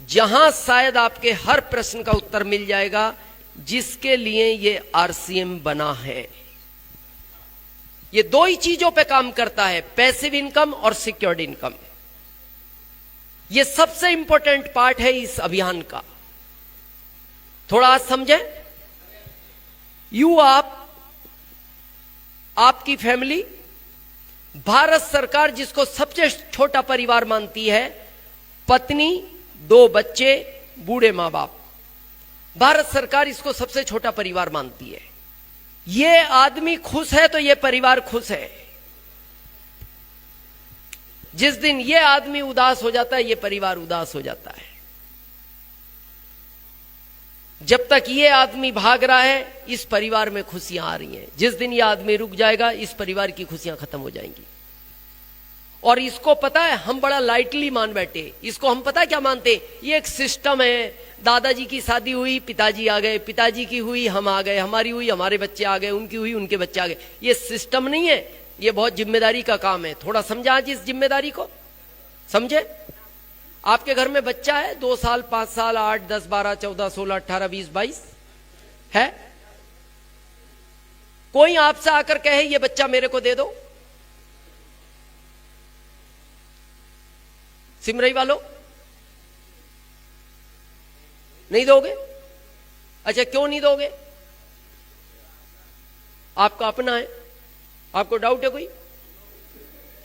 जहां शायद आपके हर प्रश्न का उत्तर मिल जाएगा, जिसके लिए ये आरसीएम बना है। ये दो ही चीजों पे काम करता है, पैसिव इनकम और सिक्योर्ड इनकम। ये सबसे इंपॉर्टेंट पार्ट है इस अभियान का। थोड़ा आज समझें। आपकी फैमिली, भारत सरकार जिसको सबसे छोटा परिवार मानती है, पत्नी, 2 बच्चे, बूढ़े मां बाप, भारत सरकार इसको सबसे छोटा परिवार मानती है। ये आदमी खुश है तो ये परिवार खुश है। जिस दिन ये आदमी उदास हो जाता है, ये परिवार उदास हो जाता है। जब तक ये आदमी भाग रहा है, इस परिवार में खुशियां आ रही हैं। जिस दिन ये आदमी रुक जाएगा, इस परिवार की खुशियां खत्म हो जाएंगी। और इसको पता है, हम बड़ा लाइटली मान बैठे। इसको हम पता है क्या मानते, ये एक सिस्टम है। दादाजी की शादी हुई, पिताजी आ गए, पिताजी की हुई, हम आ गए, हमारी हुई, हमारे बच्चे आ गए, उनकी हुई, उनके बच्चे आ गए। ये सिस्टम नहीं है, ये बहुत जिम्मेदारी का काम है। थोड़ा समझा आज इस जिम्मेदारी को, समझे। आपके घर में बच्चा है, 2 साल, 5 साल, 8, 10, 12, 14, 16, 18, 20, 22 है। कोई आपसे आकर कहे ये बच्चा मेरे को दे दो, सिमरई वालों, नहीं दोगे? अच्छा, क्यों नहीं दोगे? आपका अपना है, आपको डाउट है कोई?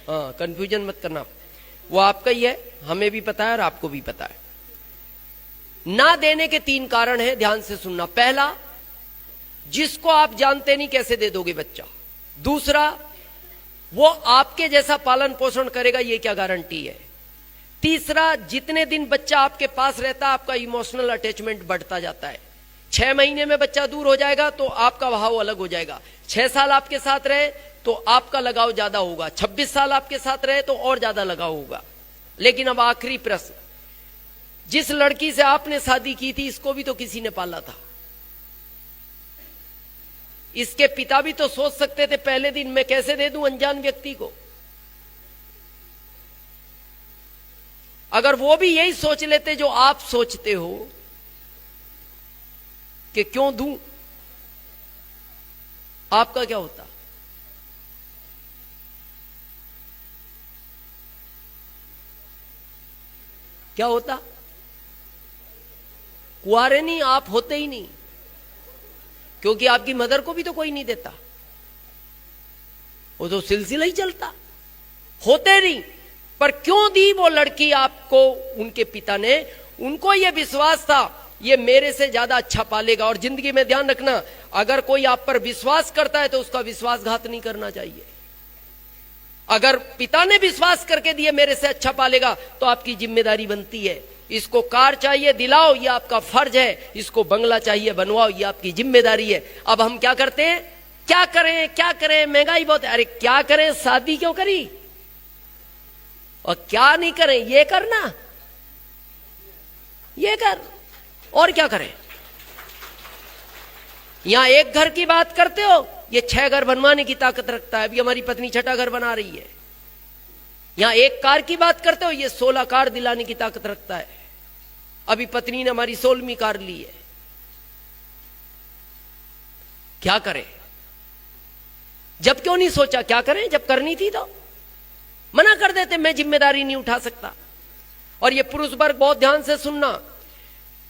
हाँ, कंफ्यूजन मत करना, वो आपका ही है, हमें भी पता है और आपको भी पता है। ना देने के 3 कारण हैं, ध्यान से सुनना। पहला, जिसको आप जानते नहीं कैसे दे दोगे बच्चा। दूसरा, वो आपके जैसा पालन पोषण करेगा, ये क्या गारंटी है। तीसरा, जितने दिन बच्चा आपके पास रहता है, आपका इमोशनल अटैचमेंट बढ़ता जाता है। 6 महीने में बच्चा दूर हो जाएगा तो आपका भाव अलग हो जाएगा। 6 साल आपके साथ रहे तो आपका लगाव ज्यादा होगा। 26 साल आपके साथ रहे तो और ज्यादा लगाव होगा। लेकिन अब आखिरी प्रश्न, जिस लड़की से आपने शादी की थी, इसको भी तो किसी ने पाला था। इसके पिता भी तो सोच सकते थे, पहले दिन मैं कैसे दे दूं अनजान व्यक्ति को। अगर वो भी यही सोच लेते जो आप सोचते हो कि क्यों दूं, आपका क्या होता? क्या होता? कुआरे नहीं, आप होते ही नहीं, क्योंकि आपकी मदर को भी तो कोई नहीं देता, वो तो सिलसिला ही चलता। होते नहीं, पर क्यों दी वो लड़की आपको? उनके पिता ने, उनको ये विश्वास था ये मेरे से ज्यादा अच्छा पालेगा। और जिंदगी में ध्यान रखना, अगर कोई आप पर विश्वास करता है तो उसका विश्वासघात नहीं करना चाहिए। अगर पिता ने विश्वास करके दिए मेरे से अच्छा पालेगा, तो आपकी जिम्मेदारी बनती है, इसको कार चाहिए दिलाओ, ये आपका फर्ज है। इसको बंगला चाहिए बनवाओ, ये आपकी जिम्मेदारी है। अब हम क्या करते हैं? क्या करें, क्या करें, महंगाई बहुत है। अरे क्या करें, शादी क्यों करी? और क्या नहीं करें, ये करना, ये कर, और क्या करें? यहां एक घर की बात करते हो, ये 6 घर बनवाने की ताकत रखता है। अभी हमारी पत्नी 6ठा घर बना रही है। यहां एक कार की बात करते हो, ये 16 कार दिलाने की ताकत रखता है। अभी पत्नी ने हमारी 16वीं कार ली है। क्या करें? जब क्यों नहीं सोचा? क्या करें, जब करनी थी तो मना कर देते, मैं जिम्मेदारी नहीं उठा सकता। और ये पुरुष वर्ग बहुत ध्यान से सुनना,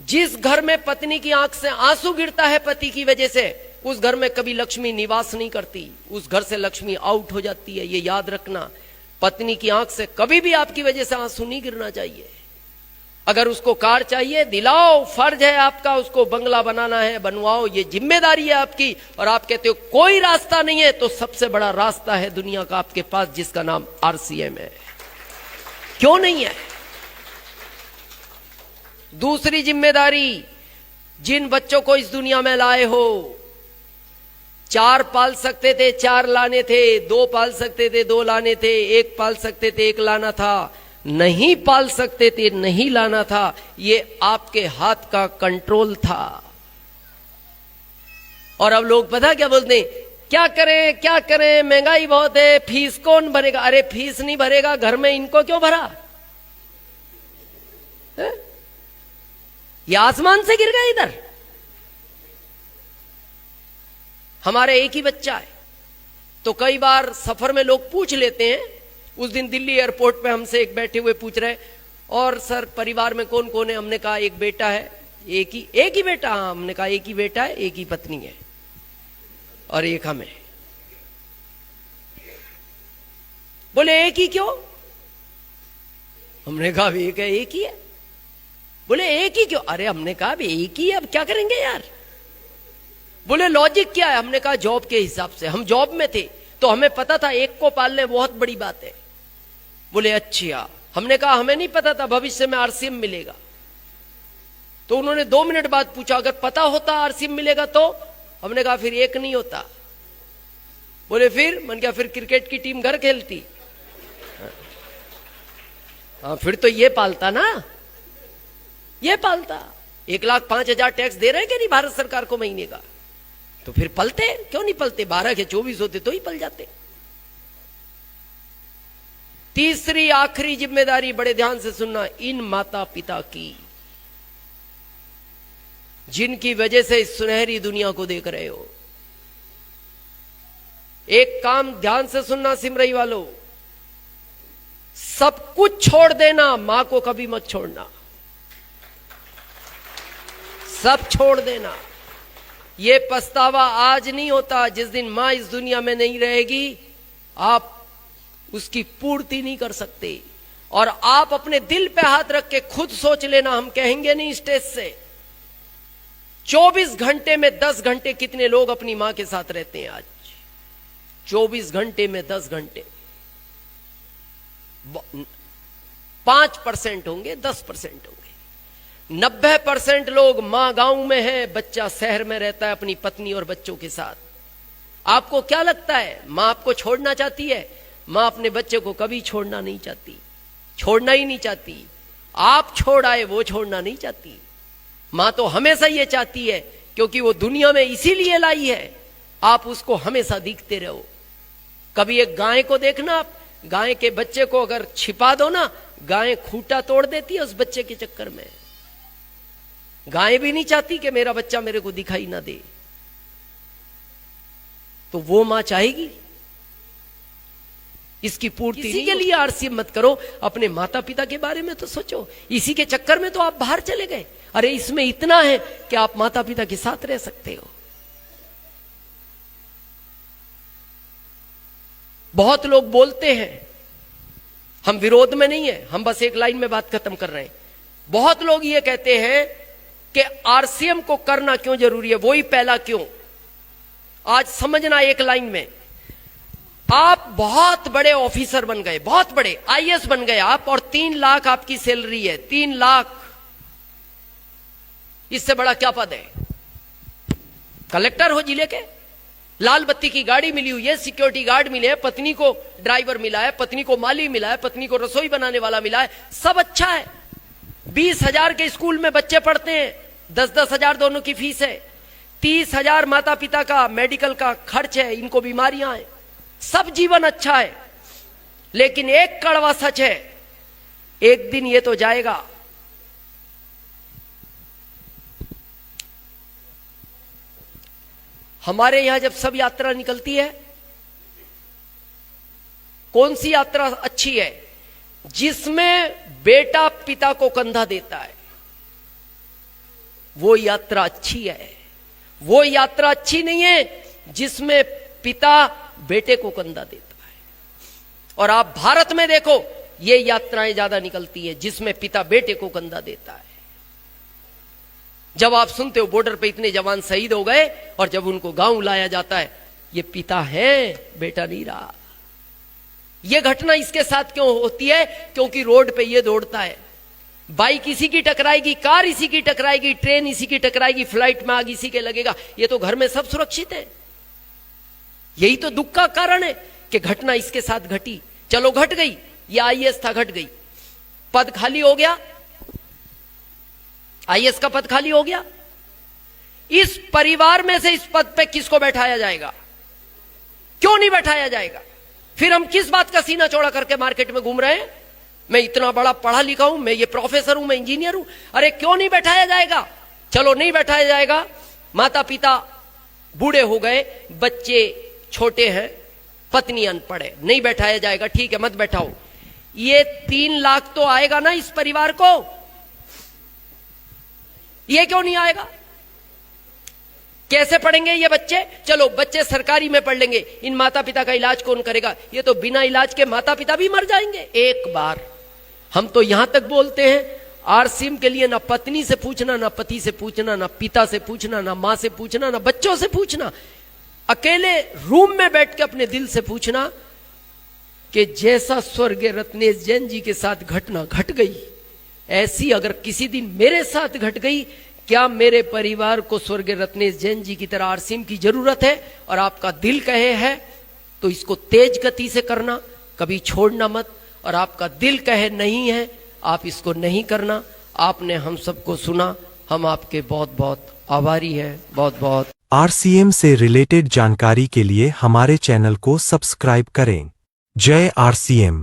जिस घर में पत्नी की आंख से आंसू गिरता है पति की वजह से, उस घर में कभी लक्ष्मी निवास नहीं करती, उस घर से लक्ष्मी आउट हो जाती है। ये याद रखना, पत्नी की आंख से कभी भी आपकी वजह से आंसू नहीं गिरना चाहिए। अगर उसको कार चाहिए दिलाओ, फर्ज है आपका। उसको बंगला बनाना है बनवाओ, ये जिम्मेदारी है आपकी। और आप कहते हो कोई रास्ता नहीं है, तो सबसे बड़ा रास्ता है दुनिया का आपके पास, जिसका नाम आरसीएम है। क्यों नहीं है? दूसरी जिम्मेदारी, जिन बच्चों को इस दुनिया में लाए हो, 4 पाल सकते थे, 4 लाने थे, 2 पाल सकते थे, 2 लाने थे, 1 पाल सकते थे, 1 लाना था, नहीं पाल सकते थे, नहीं लाना था। ये आपके हाथ का कंट्रोल था। और अब लोग पता क्या बोलते हैं, क्या करें, क्या करें, महंगाई बहुत है, फीस कौन भरेगा? अरे फीस नहीं भरेगा, घर में इनको क्यों भरा है? ये आसमान से गिर गए इधर? हमारे एक ही बच्चा है। तो कई बार सफर में लोग पूछ लेते हैं, उस दिन दिल्ली एयरपोर्ट पे हमसे एक बैठे हुए पूछ रहे, और सर परिवार में कौन कौन है? हमने कहा एक बेटा है, एक ही बेटा। हाँ, हमने कहा एक ही बेटा है, एक ही पत्नी है और एक हम है। बोले एक ही क्यों? हमने कहा एक है, एक ही है। बोले एक ही क्यों? अरे हमने कहा एक ही है, अब क्या करेंगे यार। बोले लॉजिक क्या है? हमने कहा जॉब के हिसाब से, हम जॉब में थे तो हमें पता था एक को पालने बहुत बड़ी बात है। बोले अच्छा। हमने कहा हमें नहीं पता था भविष्य में आरसीएम मिलेगा। तो उन्होंने 2 मिनट बाद पूछा अगर पता होता आरसीएम मिलेगा तो? हमने कहा फिर एक नहीं होता। बोले फिर? मैंने कहा फिर क्रिकेट की टीम घर खेलती। हाँ, फिर तो ये पालता ना, ये पालता। 1,05,000 टैक्स दे रहे हैं कि नहीं भारत सरकार को महीने का? तो फिर पलते क्यों नहीं पलते? 12 के 24 होते तो ही पल जाते। तीसरी आखिरी जिम्मेदारी, बड़े ध्यान से सुनना, इन माता पिता की जिनकी वजह से इस सुनहरी दुनिया को देख रहे हो। एक काम ध्यान से सुनना सिमरई वालों, सब कुछ छोड़ देना, मां को कभी मत छोड़ना। सब छोड़ देना। ये पछतावा आज नहीं होता, जिस दिन मां इस दुनिया में नहीं रहेगी आप उसकी पूर्ति नहीं कर सकते। और आप अपने दिल पे हाथ रख के खुद सोच लेना, हम कहेंगे नहीं स्टेज से। 24 घंटे में 10 घंटे कितने लोग अपनी मां के साथ रहते हैं आज? 24 घंटे में 10 घंटे 5% होंगे, 10% होंगे। 90% लोग मां गांव में है, बच्चा शहर में रहता है अपनी पत्नी और बच्चों के साथ। आपको क्या लगता है मां आपको छोड़ना चाहती है? मां अपने बच्चे को कभी छोड़ना नहीं चाहती, छोड़ना ही नहीं चाहती। आप छोड़ आए, वो छोड़ना नहीं चाहती। मां तो हमेशा ये चाहती है, क्योंकि वो दुनिया में इसीलिए लाई है, आप उसको हमेशा दिखते रहो। कभी एक गाय को देखना, आप गाय के बच्चे को अगर छिपा दो ना, गाय खूंटा तोड़ देती है उस बच्चे के चक्कर में। गाय भी नहीं चाहती कि मेरा बच्चा मेरे को दिखाई ना दे। तो वो मां चाहेगी? इसकी पूर्ति इसी के लिए आरसीएम मत करो, अपने माता पिता के बारे में तो सोचो। इसी के चक्कर में तो आप बाहर चले गए। अरे इसमें इतना है कि आप माता पिता के साथ रह सकते हो। बहुत लोग बोलते हैं, हम विरोध में नहीं है, हम बस एक लाइन में बात खत्म कर रहे हैं। बहुत लोग ये कहते हैं कि आरसीएम को करना क्यों जरूरी है, वो ही पहला क्यों। आज समझना एक लाइन में, आप बहुत बड़े ऑफिसर बन गए, बहुत बड़े आईएएस बन गए आप, और 3 लाख आपकी सैलरी है। 3 लाख, इससे बड़ा क्या पद है? कलेक्टर हो जिले के, लाल बत्ती की गाड़ी मिली हुई है, सिक्योरिटी गार्ड मिले हैं, पत्नी को ड्राइवर मिला है, पत्नी को माली मिला है, पत्नी को रसोई बनाने वाला मिला है, सब अच्छा है। 20,000 के स्कूल में बच्चे पढ़ते हैं, 10-10 हजार दोनों की फीस है। 30,000 माता पिता का मेडिकल का खर्च है, इनको बीमारियां हैं, सब जीवन अच्छा है। लेकिन एक कड़वा सच है, एक दिन ये तो जाएगा। हमारे यहां जब सब यात्रा निकलती है, कौन सी यात्रा अच्छी है? जिसमें बेटा पिता को कंधा देता है, वो यात्रा अच्छी है। वो यात्रा अच्छी नहीं है जिसमें पिता बेटे को कंधा देता है। और आप भारत में देखो, ये यात्राएं ज्यादा निकलती है जिसमें पिता बेटे को कंधा देता है। जब आप सुनते हो बॉर्डर पे इतने जवान शहीद हो गए, और जब उनको गांव लाया जाता है, ये पिता है, बेटा नहीं रहा। ये घटना इसके साथ क्यों होती है? क्योंकि रोड पे ये दौड़ता है, बाइक इसी की टकराएगी, कार इसी की टकराएगी, ट्रेन इसी की टकराएगी, फ्लाइट में आग इसी के लगेगा। ये तो घर में सब सुरक्षित है। यही तो दुख का कारण है कि घटना इसके साथ घटी। चलो घट गई, ये आईएएस था, घट गई, पद खाली हो गया, आईएएस का पद खाली हो गया। इस परिवार में से इस पद पे किसको बैठाया जाएगा? क्यों नहीं बैठाया जाएगा? फिर हम किस बात का सीना चौड़ा करके मार्केट में घूम रहे हैं? मैं इतना बड़ा पढ़ा लिखा हूं, मैं ये प्रोफेसर हूं, मैं इंजीनियर हूं। अरे क्यों नहीं बैठाया जाएगा? चलो नहीं बैठाया जाएगा, माता पिता बूढ़े हो गए, बच्चे छोटे हैं, पत्नी अनपढ़ है, नहीं बैठाया जाएगा, ठीक है मत बैठाओ। ये 3 लाख तो आएगा ना इस परिवार को, ये क्यों नहीं आएगा? कैसे पढ़ेंगे ये बच्चे? चलो बच्चे सरकारी में पढ़ लेंगे, इन माता पिता का इलाज कौन करेगा? ये तो बिना इलाज के माता पिता भी मर जाएंगे एक बार। हम तो यहां तक बोलते हैं आरसीएम के लिए ना पत्नी से पूछना, ना पति से पूछना, ना पिता से पूछना, ना मां से पूछना, ना बच्चों से पूछना, अकेले रूम में बैठ के अपने दिल से पूछना कि जैसा स्वर्गीय रत्नेश जैन जी के साथ घटना घट गई, ऐसी अगर किसी दिन मेरे साथ घट गई, क्या मेरे परिवार को स्वर्गीय रत्नेश जैन जी की तरह आरसीएम की जरूरत है? और आपका दिल कहे है तो इसको तेज गति से करना, कभी छोड़ना मत। और आपका दिल कहे नहीं है, आप इसको नहीं करना। आपने हम सबको सुना, हम आपके बहुत बहुत आभारी हैं, बहुत बहुत। आरसीएम से रिलेटेड जानकारी के लिए हमारे चैनल को सब्सक्राइब करें। जय आरसीएम।